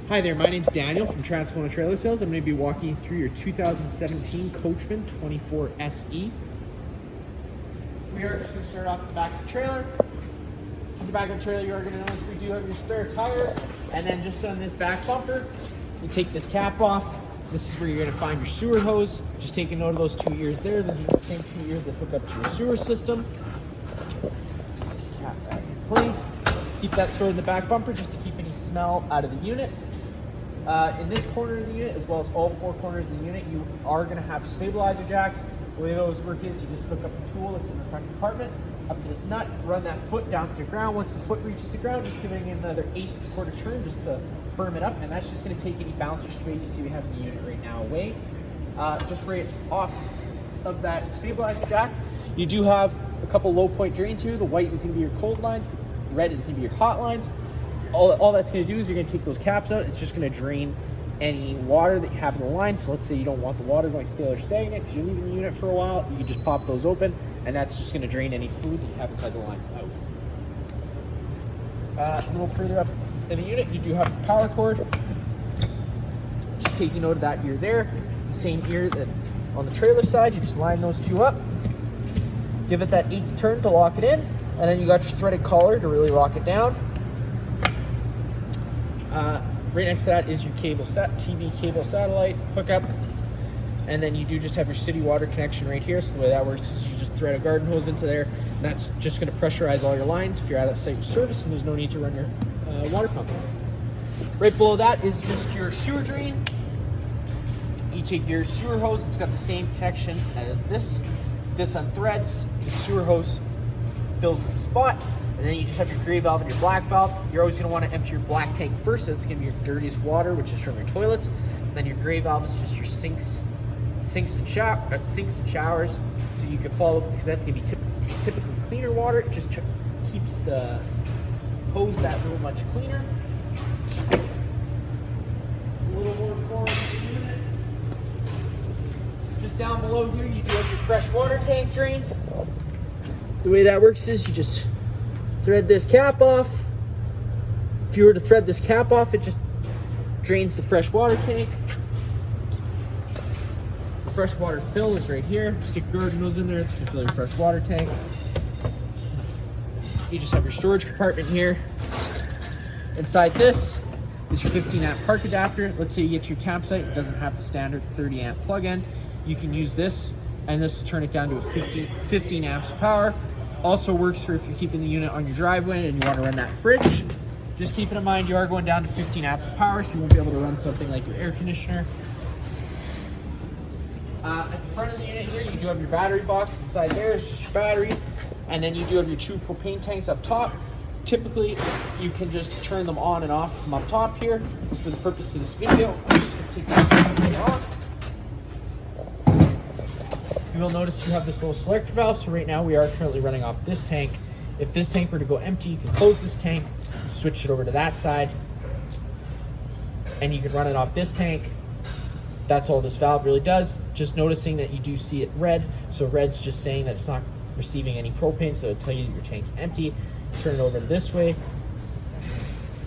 Hi there, my name's Daniel from Transformer Trailer Sales. I'm going to be walking you through your 2017 Coachman 24 SE. We are just going to start off at the back of the trailer. To the back of the trailer, you are going to notice we do have your spare tire. And then just on this back bumper, you take this cap off. This is where you're going to find your sewer hose. Just take a note of those 2 ears there. Those are the same 2 ears that hook up to your sewer system. Just cap that in place. Keep that stored in the back bumper just to keep any smell out of the unit. In this corner of the unit, as well as all four corners of the unit, you are going to have stabilizer jacks. The way those work is you just hook up the tool that's in the front compartment up to this nut, run that foot down to the ground. Once the foot reaches the ground, just giving it another 1/8 turn just to firm it up, and that's just going to take any bounce or sway you see we have in the unit right now away. Just right off of that stabilizer jack, you do have a couple low point drains here. The white is going to be your cold lines, the red is going to be your hot lines. All that's going to do is you're going to take those caps out. It's just going to drain any water that you have in the line. So let's say you don't want the water going stale or stagnant because you're leaving the unit for a while. You can just pop those open, and that's just going to drain any fluid that you have inside the lines out. A little further up in the unit, you do have the power cord. Just taking note of that ear there. It's the same ear that on the trailer side. You just line those two up. Give it that 1/8 turn to lock it in, and then you got your threaded collar to really lock it down. Right next to that is your TV cable satellite hookup, and then you do just have your city water connection right here. So the way that works is you just thread a garden hose into there, and that's just going to pressurize all your lines if you're at a site service and there's no need to run your water pump. Right below that is just your sewer drain. You take your sewer hose, it's got the same connection as this. This unthreads, the sewer hose fills the spot. And then you just have your gray valve and your black valve. You're always going to want to empty your black tank first. That's going to be your dirtiest water, which is from your toilets. And then your gray valve is just your sinks and showers. So you can follow, because that's going to be typically cleaner water. It just keeps the hose that little much cleaner. A little more forward in the unit. Just down below here, you do have your fresh water tank drain. The way that works is you just thread this cap off. If you were to thread this cap off, it just drains the fresh water tank. The fresh water fill is right here. Stick your garden hose in there, it's gonna fill your fresh water tank. You just have your storage compartment here. Inside this is your 15 amp park adapter. Let's say you get to your campsite, it doesn't have the standard 30 amp plug end. You can use this, and this will turn it down to a 15 amps of power. Also works for if you're keeping the unit on your driveway and you want to run that fridge. Just keeping in mind you are going down to 15 amps of power, so you won't be able to run something like your air conditioner. At the front of the unit here, you do have your battery box. Inside there is just your battery, and then you do have your 2 propane tanks up top. Typically, you can just turn them on and off from up top here. For the purpose of this video, I'm just going to take that off. You will notice you have this little selector valve, so right now we are currently running off this tank. If this tank were to go empty, you can close this tank, switch it over to that side, and you can run it off this tank. That's all this valve really does. Just noticing that you do see it red, so red's just saying that it's not receiving any propane, so it'll tell you that your tank's empty. Turn it over to this way,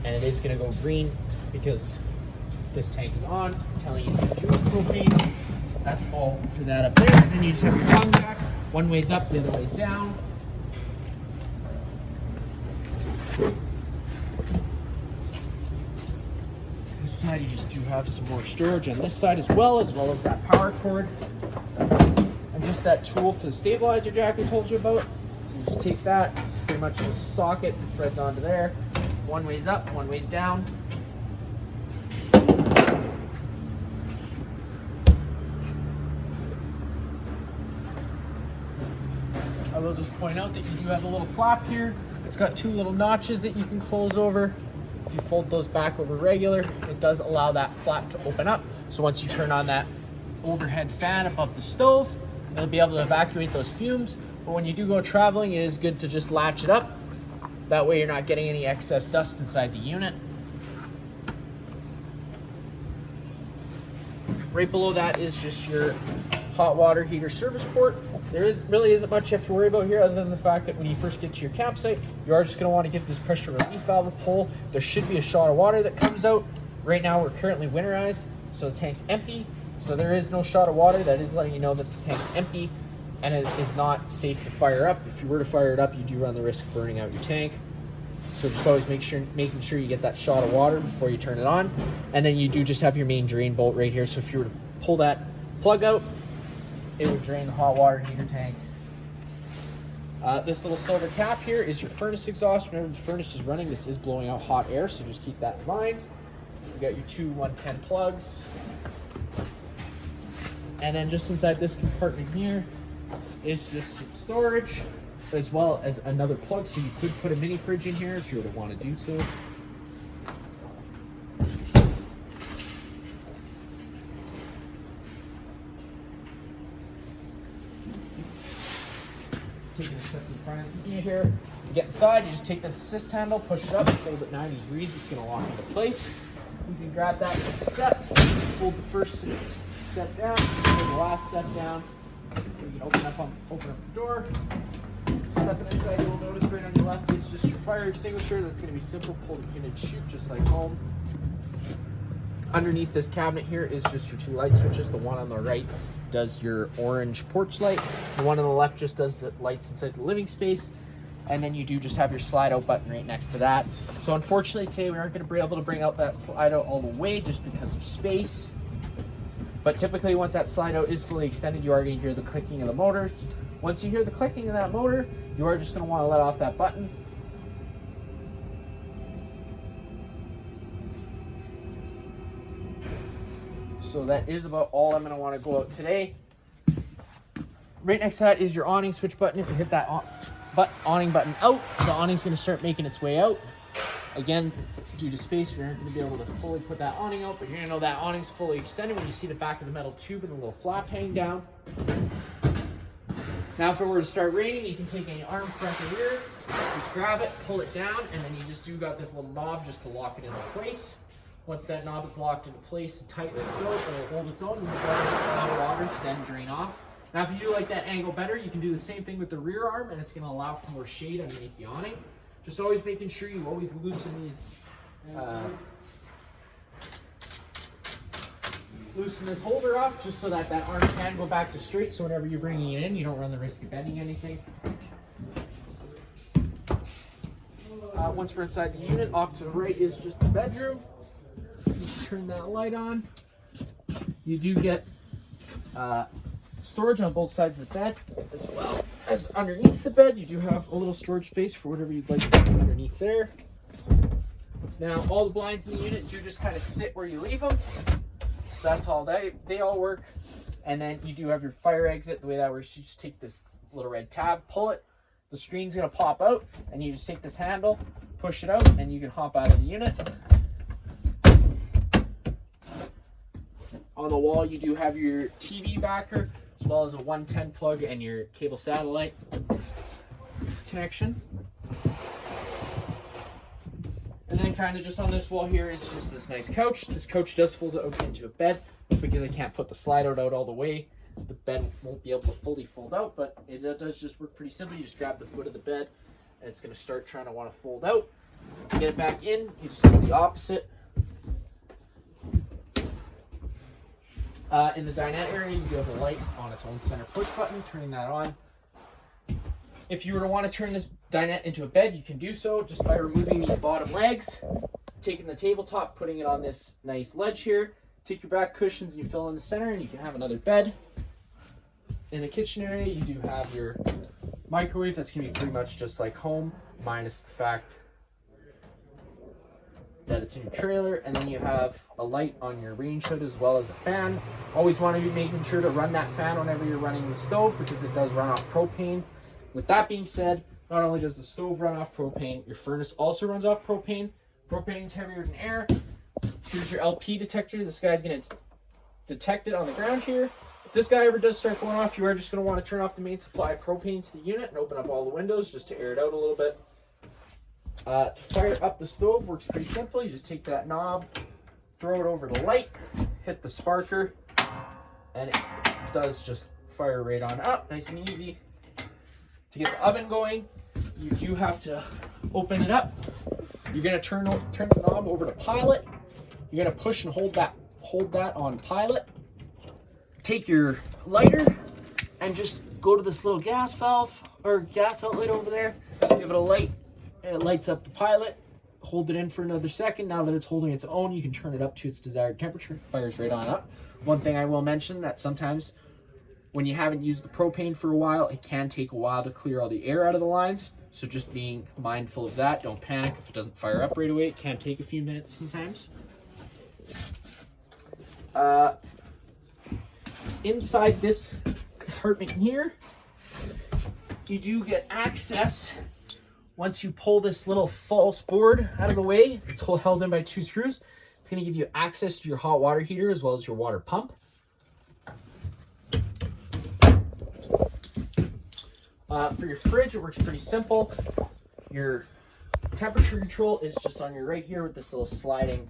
and it is going to go green because this tank is on, telling you that you do have propane. That's all for that up there. And then you just have your tongue jack. One way's up, the other way's down. This side, you just do have some more storage on this side as well as that power cord. And just that tool for the stabilizer jack I told you about. So you just take that, it's pretty much just a socket, it threads onto there. One way's up, one way's down. I will just point out that you do have a little flap here. It's got 2 little notches that you can close over. If you fold those back over regular, it does allow that flap to open up. So once you turn on that overhead fan above the stove, it'll be able to evacuate those fumes. But when you do go traveling, it is good to just latch it up. That way you're not getting any excess dust inside the unit. Right below that is just your hot water heater service port. There really isn't much you have to worry about here other than the fact that when you first get to your campsite, you are just going to want to give this pressure relief valve a pull. There should be a shot of water that comes out. Right now we're currently winterized, so the tank's empty. So there is no shot of water. That is letting you know that the tank's empty and it is not safe to fire up. If you were to fire it up, you do run the risk of burning out your tank. So just always making sure you get that shot of water before you turn it on. And then you do just have your main drain bolt right here. So if you were to pull that plug out, it would drain the hot water into your tank. This little silver cap here is your furnace exhaust. Whenever the furnace is running, this is blowing out hot air, so just keep that in mind. You got your two 110 plugs. And then just inside this compartment here is just some storage, as well as another plug, so you could put a mini fridge in here if you were to want to do so. Taking a step in front of you here. You get inside, you just take this assist handle, push it up, fold it 90 degrees, it's going to lock into place. You can grab that next step, fold the first step down, fold the last step down. You can open up the door. Stepping inside, you'll notice right on your left is just your fire extinguisher. That's going to be simple, pull the pin and shoot just like home. Underneath this cabinet here is just your two light switches. The one on the right does your orange porch light. The one on the left just does the lights inside the living space. And then you do just have your slide out button right next to that. So unfortunately today we aren't going to be able to bring out that slide out all the way just because of space. But typically once that slide out is fully extended, you are going to hear the clicking of the motor. Once you hear the clicking of that motor, you are just going to want to let off that button. So that is about all I'm going to want to go out today. Right next to that is your awning switch button. If you hit that awning button out, the awning's going to start making its way out. Again, due to space, we aren't going to be able to fully put that awning out, but you're going to know that awning's fully extended when you see the back of the metal tube and the little flap hang down. Now if it were to start raining, you can take any arm, front, or rear, just grab it, pull it down, and then you just got this little knob just to lock it into place. Once that knob is locked into place and tight like so, it'll hold its own, and you've got water to then drain off. Now if you do like that angle better, you can do the same thing with the rear arm, and it's going to allow for more shade underneath the awning. Just always making sure you always loosen these, loosen this holder off, just so that arm can go back to straight, so whenever you're bringing it in, you don't run the risk of bending anything. Once we're inside the unit, off to the right is just the bedroom. Just turn that light on. You do get storage on both sides of the bed, as well as underneath the bed. You do have a little storage space for whatever you'd like to put underneath there. Now, all the blinds in the unit do just kind of sit where you leave them. So that's all they all work. And then you do have your fire exit. The way that works, you just take this little red tab, pull it, the screen's gonna pop out, and you just take this handle, push it out, and you can hop out of the unit. On the wall, you do have your TV backer, as well as a 110 plug and your cable satellite connection. And then kind of just on this wall here is just this nice couch. This couch does fold out into a bed, but because I can't put the slide out all the way, the bed won't be able to fully fold out, but it does just work pretty simply. You just grab the foot of the bed, and it's going to start trying to want to fold out. To get it back in, you just do the opposite. In the dinette area, you do have a light on its own center push button, turning that on. If you were to want to turn this dinette into a bed, you can do so just by removing these bottom legs, taking the tabletop, putting it on this nice ledge here. Take your back cushions, you fill in the center, and you can have another bed. In the kitchen area, you do have your microwave. That's going to be pretty much just like home, minus the fact that it's in your trailer. And then you have a light on your range hood as well as a fan. Always want to be making sure to run that fan whenever you're running the stove, because it does run off propane. With that being said, not only does the stove run off propane, your furnace also runs off propane. Propane's heavier than air. Here's your LP detector. This guy's going to detect it on the ground here. If this guy ever does start going off, you are just going to want to turn off the main supply of propane to the unit and open up all the windows just to air it out a little bit. To fire up the stove works pretty simple. You just take that knob, throw it over the light, hit the sparker, and it does just fire right on up, nice and easy. To get the oven going, you do have to open it up. You're going to turn the knob over to pilot, You're gonna push and hold that on pilot. Take your lighter and just go to this little gas valve or gas outlet over there. Give it a light, and it lights up the pilot. Hold it in for another second. Now that it's holding its own, you can turn it up to its desired temperature. It fires right on up. One thing I will mention, that sometimes when you haven't used the propane for a while, it can take a while to clear all the air out of the lines. So just being mindful of that. Don't panic if it doesn't fire up right away. It can take a few minutes sometimes. Inside this compartment here, you do get access. Once you pull this little false board out of the way, it's held in by 2 screws. It's going to give you access to your hot water heater as well as your water pump. For your fridge, it works pretty simple. Your temperature control is just on your right here with this little sliding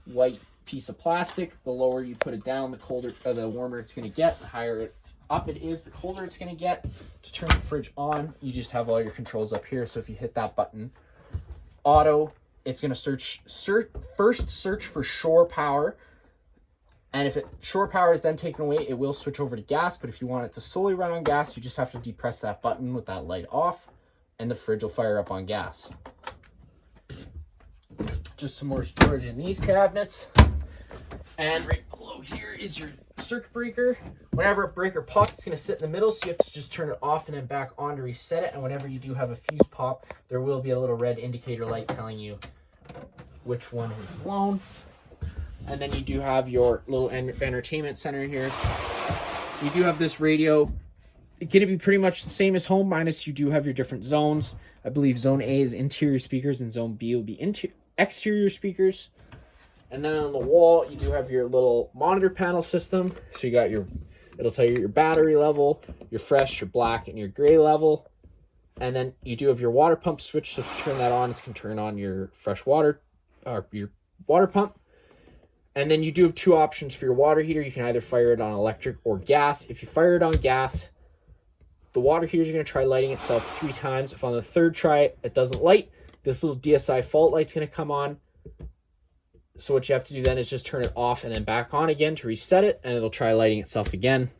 white piece of plastic. The lower you put it down, the colder or the warmer it's going to get. The higher up it is, the colder it's going to get. To turn the fridge on, you just have all your controls up here. So if you hit that button, auto, it's going to first search for shore power. And if shore power is then taken away, it will switch over to gas. But if you want it to solely run on gas, you just have to depress that button with that light off, and the fridge will fire up on gas. Just some more storage in these cabinets. And right below here is your circuit breaker. Whenever a breaker pops, it's going to sit in the middle, so you have to just turn it off and then back on to reset it. And whenever you do have a fuse pop, there will be a little red indicator light telling you which one has blown. And then you do have your little entertainment center here. You do have this radio. It's going to be pretty much the same as home, minus you do have your different zones. I believe zone A is interior speakers and zone B will be exterior speakers. And then on the wall, you do have your little monitor panel system. So you got it'll tell you your battery level, your fresh, your black, and your gray level. And then you do have your water pump switch. So if you turn that on, it's going to turn on your fresh water, or your water pump. And then you do have 2 options for your water heater. You can either fire it on electric or gas. If you fire it on gas, the water heater is going to try lighting itself 3 times. If on the 3rd try it doesn't light, this little DSI fault light's going to come on. So what you have to do then is just turn it off and then back on again to reset it, and it'll try lighting itself again.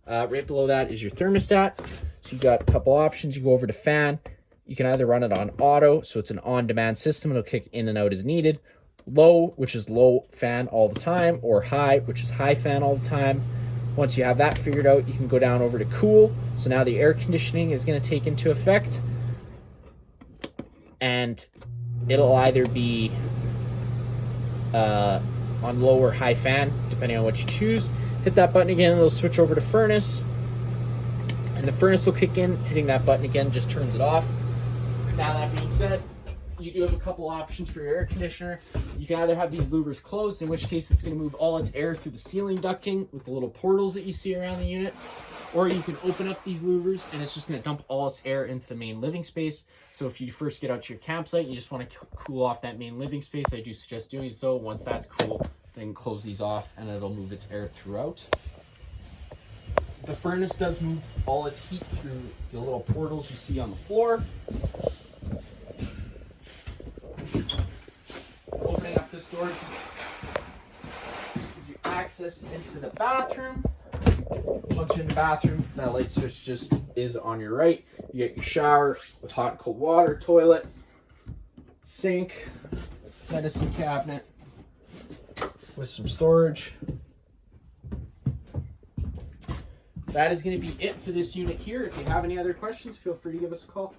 Right below that is your thermostat. So you got a couple options. You go over to fan. You can either run it on auto, so it's an on-demand system. It'll kick in and out as needed. Low, which is low fan all the time, or high, which is high fan all the time. Once you have that figured out, you can go down over to cool. So now the air conditioning is going to take into effect, and it'll either be on low or high fan, depending on what you choose. Hit that button again, and it'll switch over to furnace, and the furnace will kick in. Hitting that button again just turns it off. Now that being said, you do have a couple options for your air conditioner. You can either have these louvers closed, in which case it's going to move all its air through the ceiling ducting with the little portals that you see around the unit, or you can open up these louvers and it's just going to dump all its air into the main living space. So if you first get out to your campsite, you just want to cool off that main living space, I do suggest doing so. Once that's cool, then close these off and it'll move its air throughout. The furnace does move all its heat through the little portals you see on the floor. Opening up this door just gives you access into the bathroom. Once you're in the bathroom, that light switch just is on your right. You get your shower with hot and cold water, toilet, sink, medicine cabinet with some storage. That is going to be it for this unit here. If you have any other questions, feel free to give us a call.